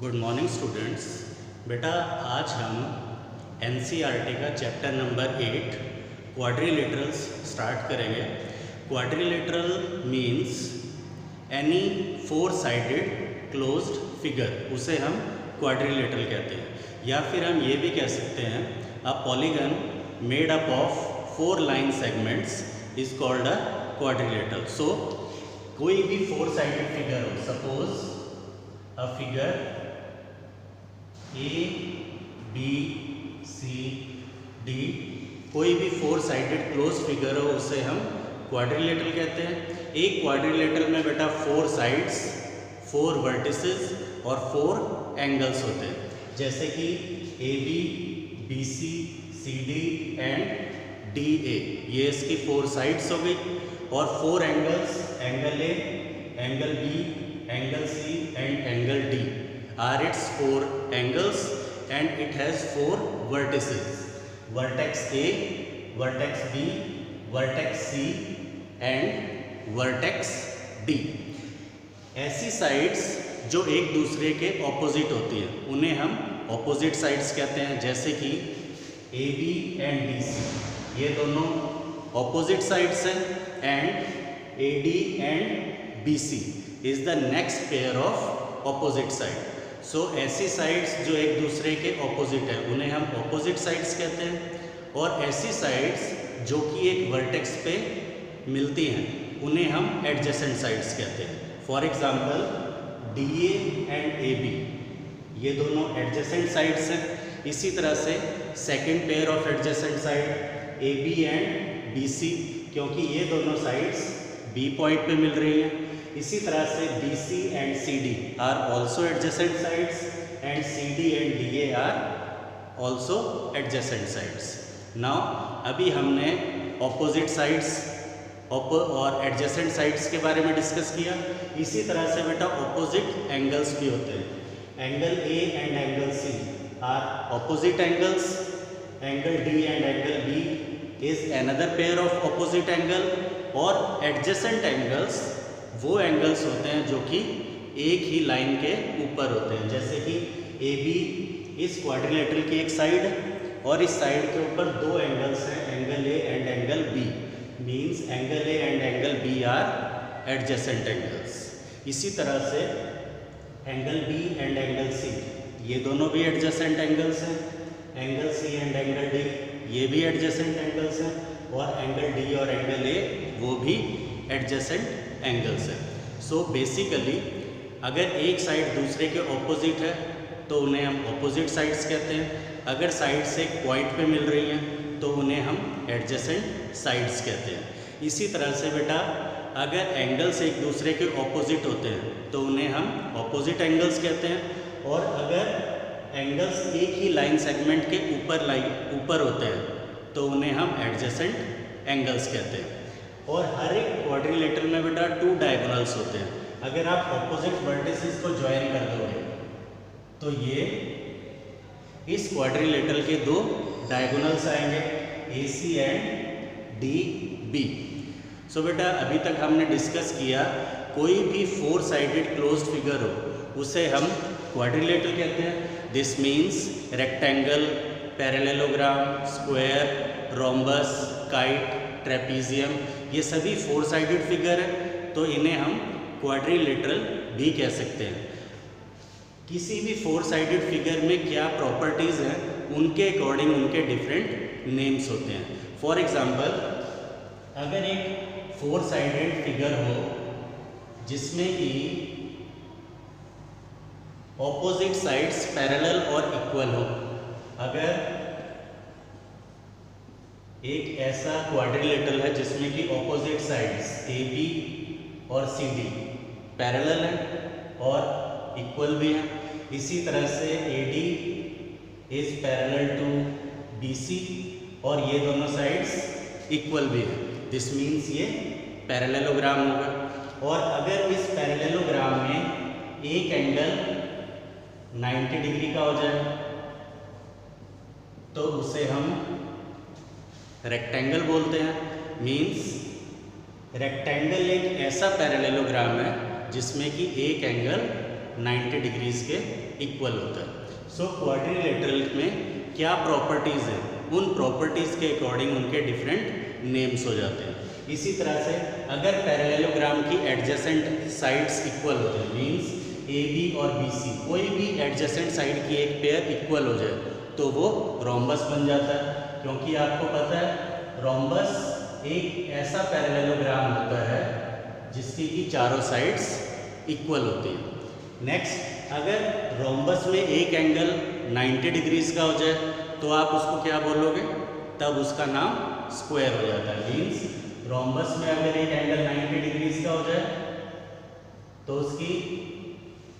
Good morning students. बेटा आज हम एनसीईआरटी का चैप्टर नंबर 8 क्वाड्रिलेटरल्स स्टार्ट करेंगे। Quadrilateral means any four sided closed figure, उसे हम क्वाड्रिलेटरल कहते हैं। या फिर हम ये भी कह सकते हैं a polygon made up of four line segments is called a quadrilateral. So कोई भी फोर साइडेड फिगर हो, suppose a figure A B C D, कोई भी फोर साइडेड क्लोज फिगर हो उसे हम क्वाड्रिलेटरल कहते हैं। एक क्वाड्रिलेटरल में बेटा फोर साइड्स, फोर वर्टिसेस और फोर एंगल्स होते हैं, जैसे कि A B, B C, C D and D A, ये इसकी फोर साइड्स हो गई। और four angles, angle A, angle B, angle C and angle D are its four angles and it has four vertices, vertex A, vertex B, vertex C and vertex D। ऐसी sides जो एक दूसरे के opposite होती हैं उन्हें हम opposite sides कहते हैं, जैसे कि A B and D C, ये दोनों ऑपोजिट साइड्स हैं, and A D and B C is the next pair of opposite side. So ऐसी साइड्स जो एक दूसरे के ऑपोजिट है उन्हें हम ऑपोजिट साइड्स कहते हैं, और ऐसी साइड्स जो कि एक वर्टेक्स पे मिलती हैं उन्हें हम एडजेसेंट साइड्स कहते हैं। For example D A and A B, ये दोनों एडजेसेंट साइड्स हैं। इसी तरह से second pair of adjacent side A B and B C, क्योंकि ये दोनों साइड्स बी पॉइंट पे मिल रही हैं। इसी तरह से B C and C D are also adjacent sides and C D and D A are also adjacent sides. Now अभी हमने ऑपोजिट साइड्स और एडजेसेंट साइड्स के बारे में डिस्कस किया। इसी तरह से बेटा ऑपोजिट एंगल्स भी होते हैं। Angle A and angle C are opposite angles, angle D and angle B is another pair of opposite angle, और एडजेसेंट एंगल्स वो एंगल्स होते हैं जो कि एक ही लाइन के ऊपर होते हैं, जैसे कि ए बी इस क्वाड्रिलेटरल की एक साइड और इस साइड के ऊपर दो एंगल्स हैं, angle A and angle B, means angle A and angle B are adjacent angles. इसी तरह से angle B and angle C, ये दोनों भी एडजेसेंट एंगल्स हैं। Angle C and angle D, ये भी एडजेसेंट एंगल्स हैं, और एंगल डी और एंगल ए वो भी एडजेसेंट एंगल्स है। सो बेसिकली अगर एक साइड दूसरे के ऑपोजिट है तो उन्हें हम ऑपोजिट साइड्स कहते हैं। अगर साइड्स एक पॉइंट पे मिल रही हैं तो उन्हें हम एडजेसेंट साइड्स कहते हैं। इसी तरह से बेटा अगर एंगल्स एक दूसरे के ऑपोजिट होते हैं तो उन्हें हम ऑपोजिट एंगल्स कहते हैं, और अगर एंगल्स एक ही लाइन सेगमेंट के ऊपर होते हैं तो उन्हें हम एडजेसेंट एंगल्स कहते हैं। और हर एक क्वाड्रिलेटरल में बेटा टू डायगोनल्स होते हैं। अगर आप ऑपोजिट वर्टिसेस को ज्वाइन कर दोगे तो ये इस क्वाड्रिलेटरल के दो डायगोनल्स आएंगे, ए सी एंड डी बी। सो बेटा अभी तक हमने डिस्कस किया कोई भी फोर साइडेड क्लोज्ड फिगर हो उसे हम क्वाड्रिलेटरल कहते हैं। This means rectangle, parallelogram, square, rhombus, kite, trapezium, ये सभी फोर साइडेड फिगर है, तो इन्हें हम क्वाड्रिलेटरल भी कह सकते हैं। किसी भी फोर साइडेड फिगर में क्या प्रॉपर्टीज़ हैं उनके अकॉर्डिंग उनके डिफरेंट नेम्स होते हैं। फॉर एग्जांपल अगर एक फोर साइडेड फिगर हो जिसमें कि ऑपोजिट साइड्स पैरेलल और इक्वल हो, अगर एक ऐसा क्वाड्रिलेटरल है जिसमें कि ऑपोजिट साइड्स ए बी और सी डी पैरेलल हैं और इक्वल भी हैं, इसी तरह से A D is parallel to B C और ये दोनों साइड्स इक्वल भी हैं, दिस मीन्स ये पैरेललोग्राम होगा। और अगर इस पैरेललोग्राम में एक एंगल 90 डिग्री का हो जाए तो उसे हम रेक्टेंगल बोलते हैं। मीन्स रेक्टेंगल एक ऐसा पैरेललोग्राम है जिसमें कि एक एंगल 90 डिग्रीज के इक्वल होता है। सो क्वाड्रिलेटरल में क्या प्रॉपर्टीज़ हैं, उन प्रॉपर्टीज़ के अकॉर्डिंग उनके डिफरेंट नेम्स हो जाते हैं। इसी तरह से अगर पैरेललोग्राम की एडजेसेंट साइड्स इक्वल होते हैं, मीन्स ए बी और बी सी, कोई भी एडजेसेंट साइड की एक पेयर इक्वल हो जाए तो वो रोम्बस बन जाता है, क्योंकि आपको पता है रोम्बस एक ऐसा पैरेललोग्राम होता है जिसकी की चारों साइड्स इक्वल होती हैं। नेक्स्ट, अगर रोम्बस में एक एंगल 90 डिग्रीज का हो जाए तो आप उसको क्या बोलोगे, तब उसका नाम स्क्वायर हो जाता है। मीन्स रोम्बस में अगर एक एंगल 90 डिग्रीज का हो जाए तो उसकी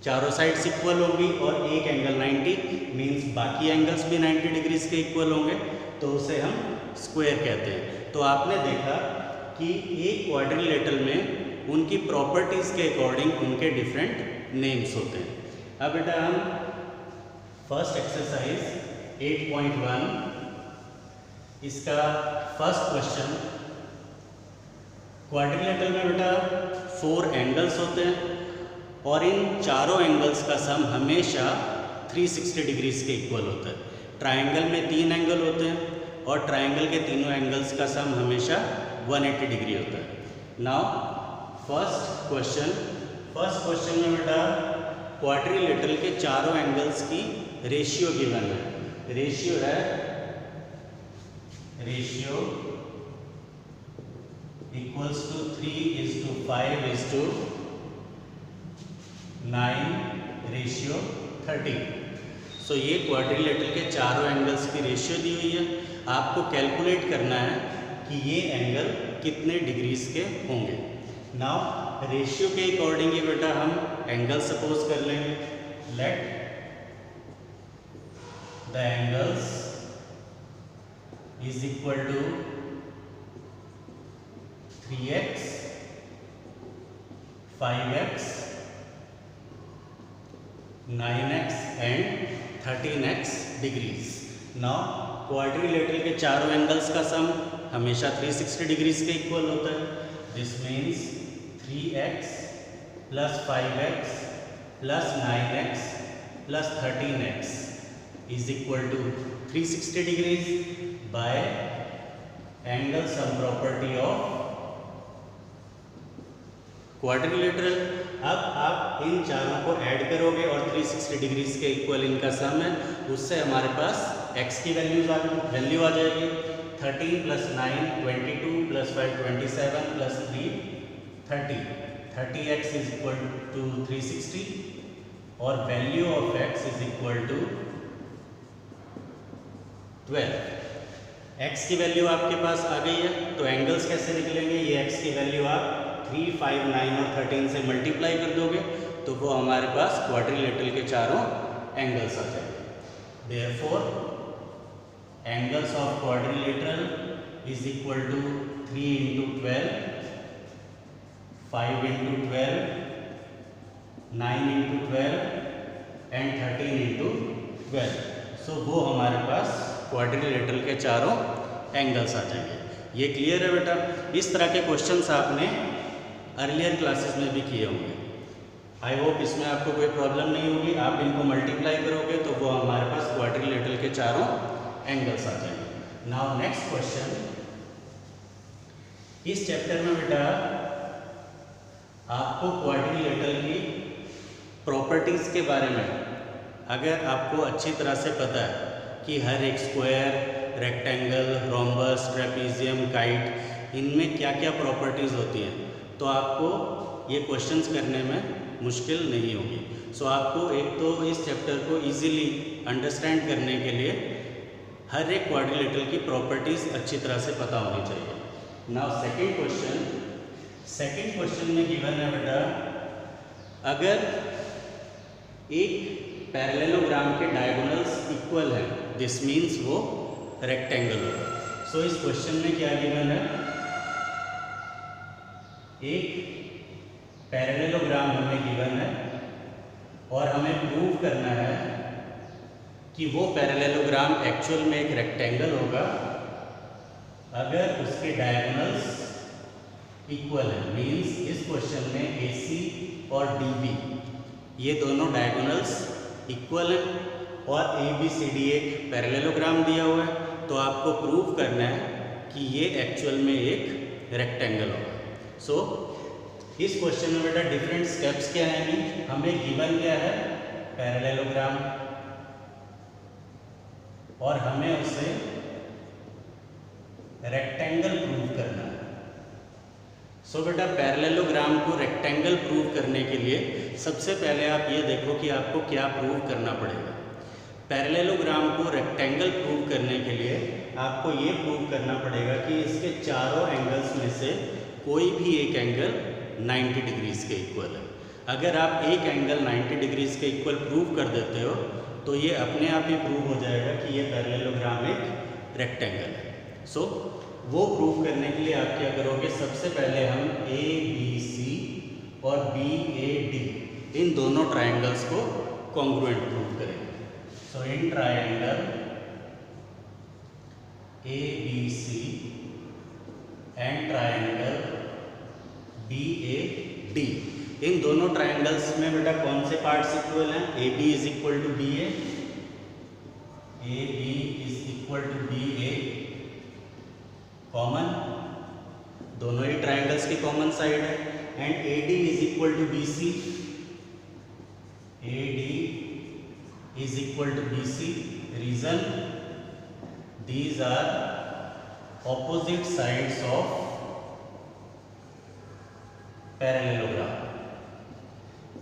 चारों साइड्स इक्वल होंगी और एक एंगल 90 मीन्स बाकी एंगल्स भी 90 डिग्रीज के इक्वल होंगे, तो उसे हम स्क्वायर कहते हैं। तो आपने देखा कि एक क्वाड्रिलेटरल में उनकी प्रॉपर्टीज़ के अकॉर्डिंग उनके डिफरेंट नेम्स होते हैं। अब बेटा हम फर्स्ट एक्सरसाइज 8.1 इसका फर्स्ट क्वेश्चन, क्वाड्रिलेटरल में बेटा 4 एंगल्स होते हैं और इन चारों एंगल्स का सम हमेशा 360 डिग्रीज के इक्वल होता है। ट्रायंगल में 3 एंगल होते हैं और ट्रायंगल के तीनों एंगल्स का सम हमेशा 180 डिग्री होता है। नाउ फर्स्ट क्वेश्चन में बेटा क्वाड्रिलेटरल के चारों एंगल्स की रेशियो गिवन है। Ratio equals to 3:5:9 9:30। सो ये क्वाड्रिलेटरल के चारों एंगल्स की रेशियो दी हुई है। आपको कैलकुलेट करना है कि ये एंगल कितने डिग्रीज के होंगे। नाउ रेशियो के अकॉर्डिंग ही बेटा हम एंगल सपोज कर लेंगे। Let the angles is equal to 3x 5x 9x and 13x degrees. Now quadrilateral के चारों एंगल्स का सम हमेशा 360 डिग्रीज के इक्वल होता है। This means 3x plus 5x plus 9x plus 13x is equal to 360 degrees by angle sum property of quadrilateral. अब आप इन चारों को ऐड करोगे और 360 डिग्रीज के इक्वल इनका सम है, उससे हमारे पास x की वैल्यू आ जाएगी। 13 plus 9 22 plus 5 27 plus 3 30। 30x is equal to 360 और value of x is equal to 12। x की वैल्यू आपके पास आ गई है, तो एंगल्स कैसे निकलेंगे, ये x की वैल्यू आप 3, 5, 9 और 13 से मल्टीप्लाई कर दोगे तो वो हमारे पास क्वाड्रिलेटरल के चारों एंगल्स आ जाएंगे। Therefore angles of quadrilateral is equal to 3 into 12, 5 into 12, 9 into 12 and 13 into 12। So वो हमारे पास क्वाड्रिलेटरल के चारों एंगल्स आ जाएंगे। ये क्लियर है बेटा। इस तरह के क्वेश्चंस आपने अर्लियर क्लासेस में भी किए होंगे। आई होप इसमें आपको कोई प्रॉब्लम नहीं होगी। आप इनको मल्टीप्लाई करोगे तो वो हमारे पास क्वाड्रिलेटरल के चारों एंगल्स आ जाएंगे। नाउ नेक्स्ट क्वेश्चन, इस चैप्टर में बेटा आपको क्वाड्रिलेटरल की प्रॉपर्टीज़ के बारे में अगर आपको अच्छी तरह से पता है कि हर एक square, rectangle, rhombus, trapezium, kite, इनमें क्या क्या प्रॉपर्टीज़ होती हैं, तो आपको ये क्वेश्चंस करने में मुश्किल नहीं होगी। सो आपको एक तो इस चैप्टर को इजीली अंडरस्टैंड करने के लिए हर एक क्वाड्रिलेटरल की प्रॉपर्टीज़ अच्छी तरह से पता होनी चाहिए। नाउ सेकंड क्वेश्चन में गिवन है बेटा, अगर एक पैरेललोग्राम के डायगोनल्स इक्वल है, दिस मीन्स वो रेक्टेंगल होगा। सो इस क्वेश्चन में क्या गिवन है, एक पैरेललोग्राम हमें गिवन है और हमें प्रूव करना है कि वो पैरेललोग्राम एक्चुअल में एक रेक्टेंगल होगा अगर उसके डायगोनल्स इक्वल है। मीन्स इस क्वेश्चन में AC और DB ये दोनों डायगोनल्स इक्वल हैं और ए बी सी डी एक पैरेललोग्राम दिया हुआ है, तो आपको प्रूव करना है कि ये एक्चुअल में एक रेक्टेंगल होगा। सो इस क्वेश्चन में बेटा डिफरेंट स्टेप्स क्या हैं, हमें गिवन क्या है पैरेललोग्राम और हमें उसे रेक्टेंगल प्रूव करना है। सो बेटा पैरेललोग्राम को रेक्टेंगल प्रूव करने के लिए सबसे पहले आप ये देखो कि आपको क्या प्रूव करना पड़ेगा। पैरेललोग्राम को रेक्टेंगल प्रूव करने के लिए आपको ये प्रूव करना पड़ेगा कि इसके चारों एंगल्स में से कोई भी एक एंगल 90 डिग्रीज के इक्वल है। अगर आप एक एंगल 90 डिग्रीज के इक्वल प्रूव कर देते हो तो ये अपने आप ही प्रूव हो जाएगा कि ये पैरेललोग्राम एक रेक्टेंगल है। सो वो प्रूव करने के लिए आप क्या करोगे, सबसे पहले हम ए बी सी और बी ए डी इन दोनों ट्राइंगल्स को कॉन्ग्रुएंट प्रूव करेंगे। So in triangle A B C and triangle B A D, इन दोनों ट्राइंगल्स में बेटा कौन से पार्ट्स इक्वल हैं, A B is equal to B A B is equal to B A, common, दोनों ही ट्राइंगल्स की कॉमन साइड है, and A D is equal to B C, A D is equal to B C, reason these are opposite sides of parallelogram.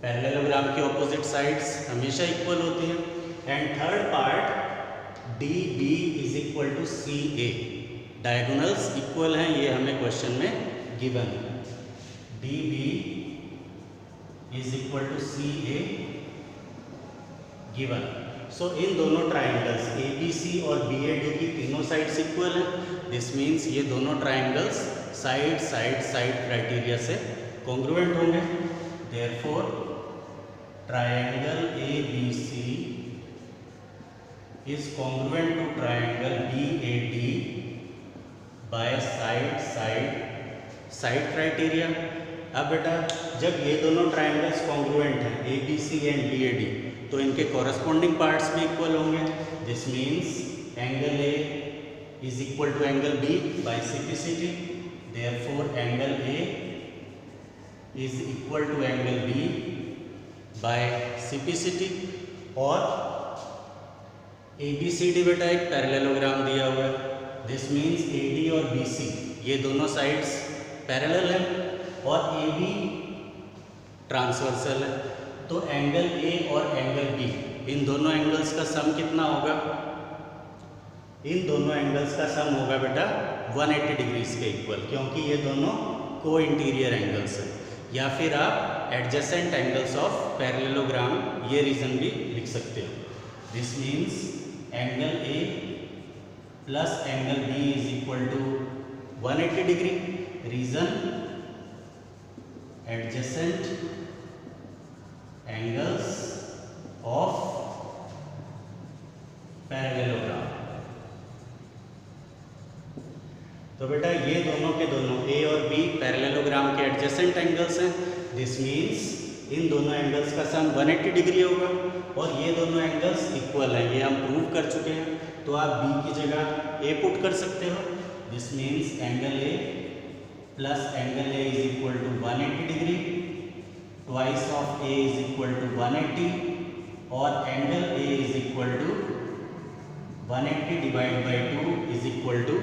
Parallelogram की opposite sides हमेशा equal होती हैं। And third part D B is equal to C A, diagonals equal हैं, ये हमें question में given है। D B is equal to C A given. So इन दोनों ट्राइंगल्स ए बी सी और बी ए डी की तीनों साइड्स इक्वल हैं। दिस मीन्स ये दोनों triangles side side side criteria से कॉन्ग्रुएंट होंगे। Therefore triangle A B C is congruent to triangle B A D by side side side criteria. अब बेटा जब ये दोनों ट्राइंगल्स कॉन्ग्रुएंट हैं A B C and B A D, तो इनके कॉरस्पॉन्डिंग पार्ट्स भी इक्वल होंगे। This means angle A is equal to angle B by CPCT, therefore angle A is equal to angle B by CPCT. और A B C D बेटा एक parallelogram दिया हुआ है। दिस मीन्स ए डी और B C ये दोनों sides parallel हैं और ए बी ट्रांसवर्सल है, तो एंगल ए और एंगल बी इन दोनों एंगल्स का सम कितना होगा, इन दोनों एंगल्स का सम होगा बेटा 180 डिग्रीज के इक्वल, क्योंकि ये दोनों को इंटीरियर एंगल्स हैं। या फिर आप एडजेसेंट एंगल्स ऑफ पैरेललोग्राम ये रीजन भी लिख सकते हो। This means angle A plus angle B is equal to 180 degree, reason adjacent angles of parallelogram. तो बेटा ये दोनों के दोनों ए और बी पैरेललोग्राम के एडजेसेंट एंगल्स हैं। दिस मीन्स इन दोनों एंगल्स का सम 180 डिग्री होगा और ये दोनों एंगल्स इक्वल हैं, ये हम प्रूव कर चुके हैं। तो आप बी की जगह ए पुट कर सकते हो। This means angle A plus angle A is equal to 180 degree, twice of A is equal to 180 और angle A is equal to 180 divide by 2 is equal to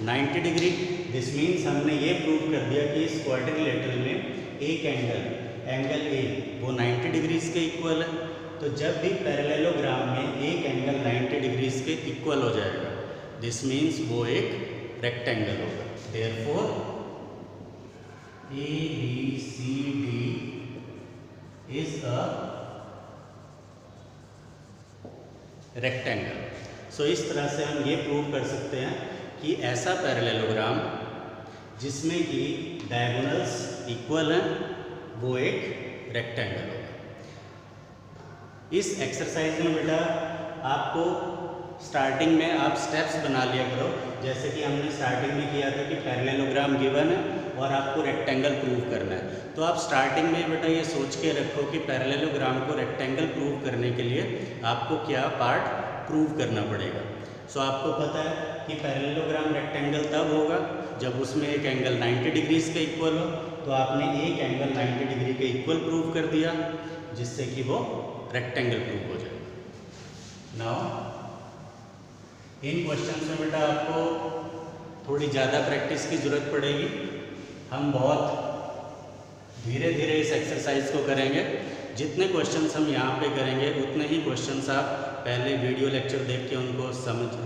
90 degree. This means हमने ये prove कर दिया कि इस quadrilateral में एक angle A वो 90 डिग्रीज के इक्वल है। तो जब भी पैरेललोग्राम में एक एंगल 90 डिग्रीज के इक्वल हो जाएगा, दिस मीन्स वो एक रेक्टेंगल होगा। Therefore A B C D is a rectangle. So इस तरह से हम ये प्रूव कर सकते हैं कि ऐसा पैरेललोग्राम जिसमें कि डायगोनल्स इक्वल हैं वो एक रेक्टेंगल होगा। इस एक्सरसाइज में बेटा आपको स्टार्टिंग में आप स्टेप्स बना लिया करो, जैसे कि हमने स्टार्टिंग में किया था कि पैरेललोग्राम गिवन है और आपको रेक्टेंगल प्रूव करना है। तो आप स्टार्टिंग में बेटा ये सोच के रखो कि पैरेललोग्राम को रेक्टेंगल प्रूव करने के लिए आपको क्या पार्ट प्रूव करना पड़ेगा। सो आपको पता है कि पैरेललोग्राम रेक्टेंगल तब होगा जब उसमें एक एंगल 90 डिग्रीज के इक्वल हो। तो आपने एक एंगल 90 डिग्री के इक्वल प्रूव कर दिया, जिससे कि वो रेक्टेंगल प्रूव हो जाए। नाउ इन क्वेश्चन में बेटा आपको थोड़ी ज़्यादा प्रैक्टिस की ज़रूरत पड़ेगी। हम बहुत धीरे धीरे इस एक्सरसाइज को करेंगे। जितने क्वेश्चंस हम यहाँ पे करेंगे उतने ही क्वेश्चंस आप पहले वीडियो लेक्चर देख के उनको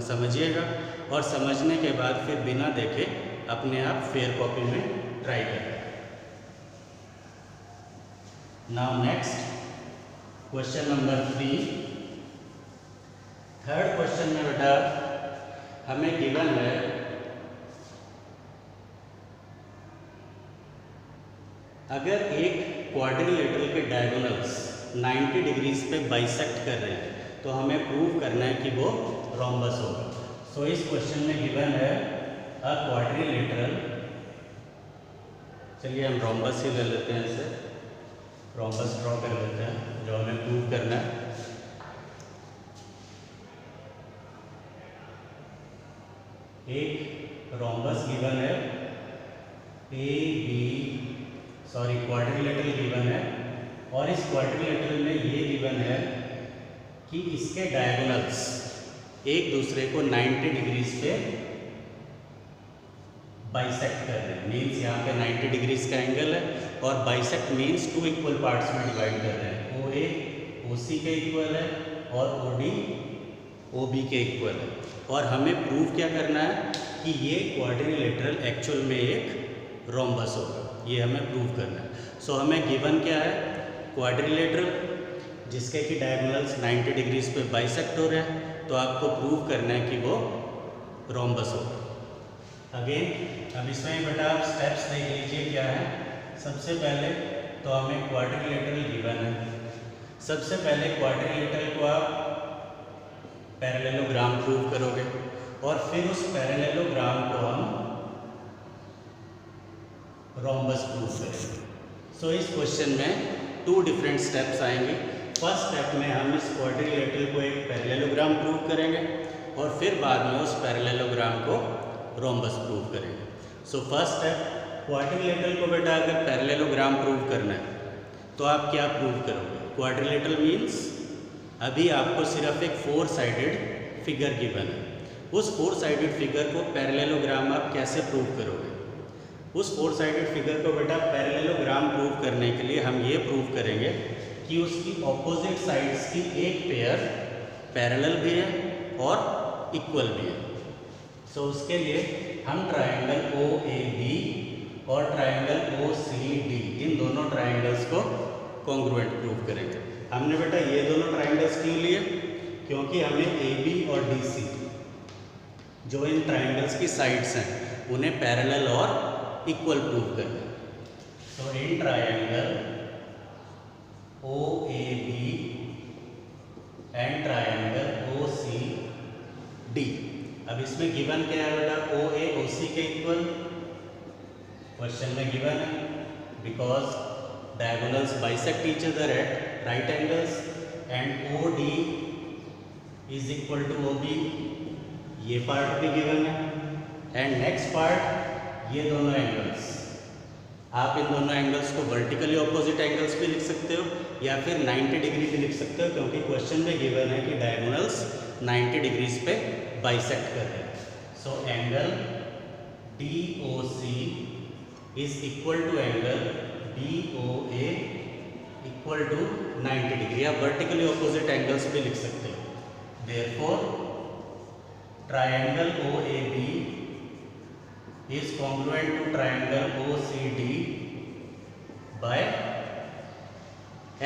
समझिएगा और समझने के बाद फिर बिना देखे अपने आप फेयर कॉपी में ट्राई करें। Now next question number 3। Third question में बेटा हमें गिवन है अगर एक क्वाड्रिलेटरल के डायगोनल्स 90 डिग्रीज पे बाइसेक्ट कर रहे हैं तो हमें प्रूव करना है कि वो रोम्बस होगा। सो इस क्वेश्चन में गिवन है अ क्वाड्रिलेटरल, चलिए हम रोम्बस ही ले लेते हैं, इसे रोम्बस ड्रॉ कर लेते हैं जो हमें प्रूव करना है। एक रोम्बस गिवन है क्वाड्रिलेटरल गिवन है और इस क्वाड्रिलेटरल में ये गिवन है कि इसके डायगोनल्स एक दूसरे को 90 डिग्रीज पे बाइसेक्ट कर रहे हैं। मीन्स यहाँ पे 90 डिग्रीज का एंगल है और बाइसेक्ट मीन्स 2 इक्वल पार्ट्स में डिवाइड कर रहे हैं। OA OC के इक्वल है और OD OB के इक्वल है। और हमें प्रूव क्या करना है कि ये क्वाड्रिलेटरल एक्चुअल में एक रोम्बस होगा, ये हमें प्रूव करना है। सो हमें गिवन क्या है, क्वाड्रिलेटरल जिसके कि डायगोनल्स 90 डिग्रीज पे बाइसेक्ट हो रहे हैं, तो आपको प्रूव करना है कि वो रोम्बस होगा। अगेन अब इसमें बेटा आप स्टेप्स देख लीजिए क्या है। सबसे पहले तो हमें क्वाड्रिलेटरल गिवन है, सबसे पहले क्वाड्रिलेटरल को आप पैरेललोग्राम प्रूव करोगे और फिर उस पैरेललोग्राम को हम रोम्बस प्रूव करेंगे। सो इस क्वेश्चन में 2 डिफरेंट स्टेप्स आएंगे। फर्स्ट स्टेप में हम इस क्वाड्रिलेटरल को एक पैरेललोग्राम प्रूव करेंगे और फिर बाद में उस पैरेललोग्राम को रोम्बस प्रूव करेंगे। सो फर्स्ट स्टेप, क्वाड्रिलेटरल को बेटा अगर पैरेललोग्राम प्रूव करना है तो आप क्या प्रूव करोगे। क्वाड्रिलेटरल मीन्स अभी आपको सिर्फ एक 4 साइडेड फिगर गिवन है, उस 4 साइडेड फिगर को पैरेललोग्राम आप कैसे प्रूव करोगे। उस 4 साइडेड फिगर को बेटा पैरेललोग्राम प्रूव करने के लिए हम ये प्रूव करेंगे कि उसकी ऑपोजिट साइड्स की एक पेयर पैरेलल भी है और इक्वल भी है। सो उसके लिए हम ट्रायंगल OAB और ट्रायंगल OCD इन दोनों ट्रायंगल्स को कॉन्ग्रुएंट प्रूव करेंगे। हमने बेटा ये दोनों ट्रायंगल्स क्यों लिए, क्योंकि हमें AB और DC जो इन ट्रायंगल्स की साइड्स हैं उन्हें पैरेलल और इक्वल प्रूव करना है। तो in triangle OAB and triangle OCD, अब इसमें गिवन क्या है बेटा, OA OC के इक्वल क्वेश्चन में गिवन है because diagonals bisect each other at right angles and OD is equal to OB, ये पार्ट भी गिवन है। एंड नेक्स्ट पार्ट, ये दोनों एंगल्स, आप इन दोनों एंगल्स को वर्टिकली ऑपोजिट एंगल्स भी लिख सकते हो या फिर 90 डिग्री भी लिख सकते हो, क्योंकि क्वेश्चन में गिवन है कि डायगोनल्स 90 डिग्रीज पे बाइसेक्ट कर रहे हैं। So angle DOC is equal to angle BOA equal to 90 degree. आप वर्टिकली ऑपोजिट एंगल्स भी लिख सकते हो। Therefore triangle OAB is congruent to triangle OCD by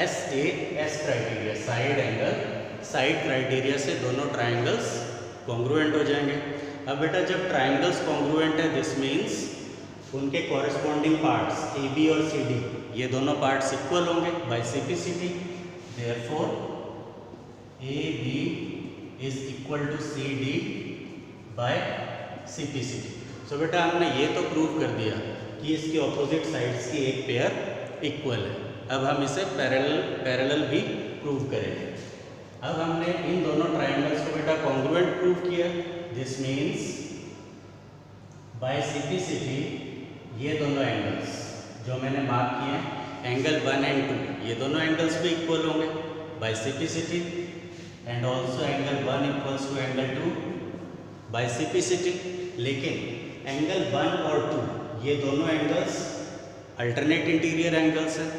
SAS criteria, side angle side criteria से दोनों ट्रायंगल्स कॉन्ग्रुएंट हो जाएंगे। अब बेटा जब ट्रायंगल्स कॉन्ग्रुएंट है दिस मीन्स उनके कॉरेस्पॉन्डिंग पार्ट्स AB और CD ये दोनों पार्ट्स इक्वल होंगे by CPCD। Therefore AB is equal to C D by C P C T. So बेटा हमने ये तो प्रूव कर दिया कि इसकी ऑपोजिट साइड्स की एक पेयर इक्वल है। अब हम इसे पैरेलल भी प्रूव करेंगे। अब हमने इन दोनों ट्राइंगल्स को बेटा कॉन्ग्रुएंट प्रूव किया। दिस मीन्स बाय सिपिसिटी ये दोनों एंगल्स जो मैंने मार्क किए हैं, एंगल 1 एंड 2, ये दोनों एंगल्स भी इक्वल होंगे by CPCT, and also angle 1 equals to angle 2 by CPCT. लेकिन एंगल 1 और 2 ये दोनों एंगल्स अल्टरनेट इंटीरियर एंगल्स हैं,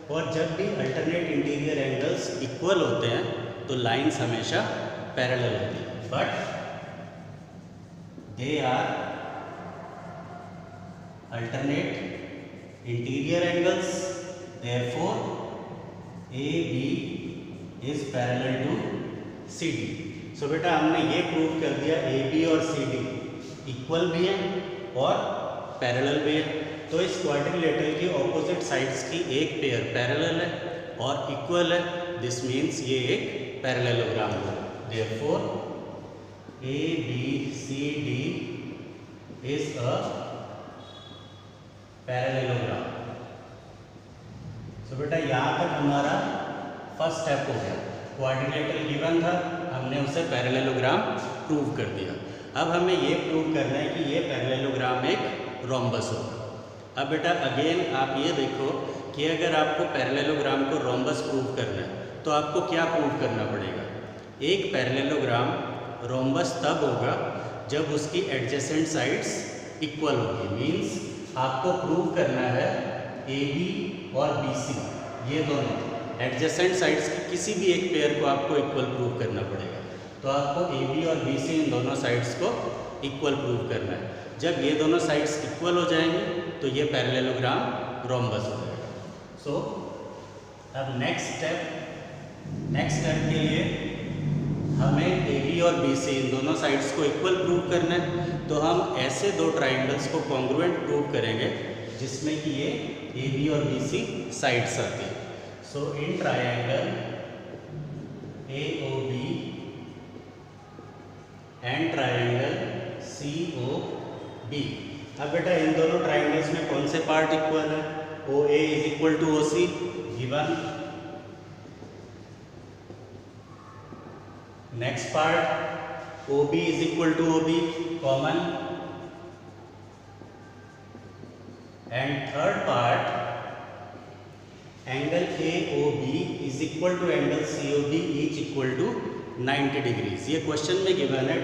और जब भी अल्टरनेट इंटीरियर एंगल्स इक्वल होते हैं तो लाइंस हमेशा पैरेलल होती हैं, but they are alternate interior angles, therefore AB is parallel to CD। So बेटा हमने ये प्रूव कर दिया AB और CD इक्वल भी हैं और पैरेलल भी है। तो इस क्वाड्रिलेटरल की ऑपोजिट साइड्स की एक पेयर पैरेलल है और इक्वल है। दिस मीन्स ये एक पैरेललोग्राम है। Therefore ABCD is a parallelogram. So बेटा यहाँ तक हमारा फर्स्ट स्टेप हो गया। क्वाड्रिलेटरल गिवन था, हमने उसे पैरेललोग्राम प्रूव कर दिया। अब हमें ये प्रूव करना है कि ये पैरेललोग्राम एक रोम्बस होगा। अब बेटा अगेन आप ये देखो कि अगर आपको पैरेललोग्राम को रोम्बस प्रूव करना है तो आपको क्या प्रूव करना पड़ेगा। एक पैरेललोग्राम रोम्बस तब होगा जब उसकी एडजेसेंट साइड्स इक्वल होगी। मीन्स आपको प्रूव करना है AB और BC ये दोनों एडजेसेंट साइड्स की किसी भी एक पेयर को आपको इक्वल प्रूव करना पड़ेगा। तो आपको AB और BC इन दोनों साइड्स को इक्वल प्रूव करना है। जब ये दोनों साइड्स इक्वल हो जाएंगे तो ये पैरेललोग्राम रोम्बस हो जाएगा। सो अब नेक्स्ट स्टेप के लिए हमें AB और BC इन दोनों साइड्स को इक्वल प्रूव करना है। तो हम ऐसे दो ट्राइंगल्स को कॉन्ग्रुएंट प्रूव करेंगे जिसमें कि ये AB और BC साइड्स आती है। So in triangle AOB and triangle COB। अब बेटा इन दोनों ट्राइंगल्स में कौन से पार्ट इक्वल है। OA is equal to OC given. Next part OB is equal to OB common, and third part angle AOB is equal to angle COB each equal to 90 degrees. ये question में given है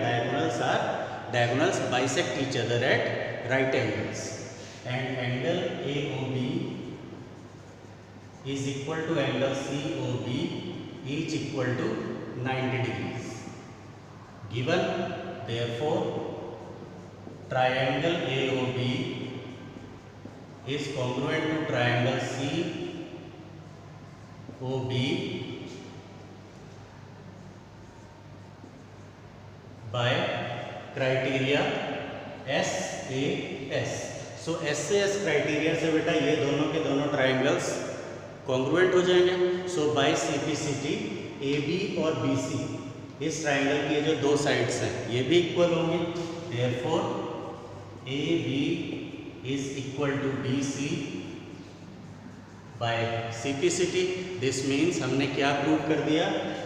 diagonals bisect each other at right angles, and angle AOB is equal to angle COB each equal to 90 degrees given. Therefore triangle AOB is congruent to triangle COB by criteria SAS। So SAS criteria से बेटा ये दोनों के दोनों triangles congruent हो जाएंगे। So by CPCT AB और BC इस ट्राइंगल की जो दो साइड्स हैं ये भी इक्वल होंगे। Therefore AB is equal to BC by CPCT. This means हमने क्या प्रूव कर दिया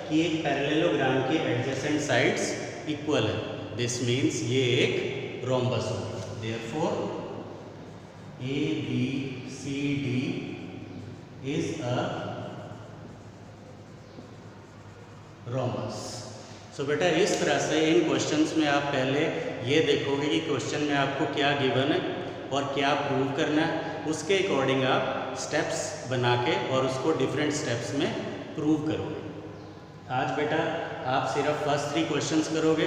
कि एक पैरेललोग्राम की एडजेसेंट साइड्स इक्वल है। दिस मीन्स ये एक रोम्बस होगा। Therefore ABCD is a rhombus. So बेटा इस तरह से इन क्वेश्चंस में आप पहले ये देखोगे कि क्वेश्चन में आपको क्या गिवन है और क्या प्रूव करना है, उसके अकॉर्डिंग आप स्टेप्स बना के और उसको डिफरेंट स्टेप्स में प्रूव करोगे। आज बेटा आप सिर्फ फर्स्ट 3 क्वेश्चंस करोगे।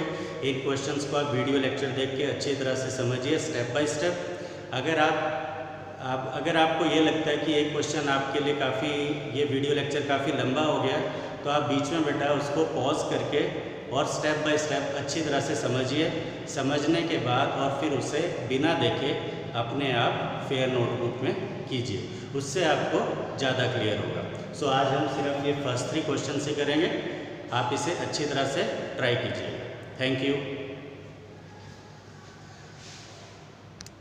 इन क्वेश्चंस को आप वीडियो लेक्चर देख के अच्छी तरह से समझिए स्टेप बाय स्टेप। अगर आपको ये लगता है कि एक क्वेश्चन आपके लिए काफ़ी, ये वीडियो लेक्चर काफ़ी लंबा हो गया, तो आप बीच में बेटा उसको पॉज करके और स्टेप बाय स्टेप अच्छी तरह से समझिए। समझने के बाद और फिर उसे बिना देखे अपने आप फेयर नोटबुक में कीजिए, उससे आपको ज़्यादा क्लियर होगा। सो आज हम सिर्फ ये फर्स्ट 3 क्वेश्चन से करेंगे। आप इसे अच्छी तरह से ट्राई कीजिएगा। Thank you.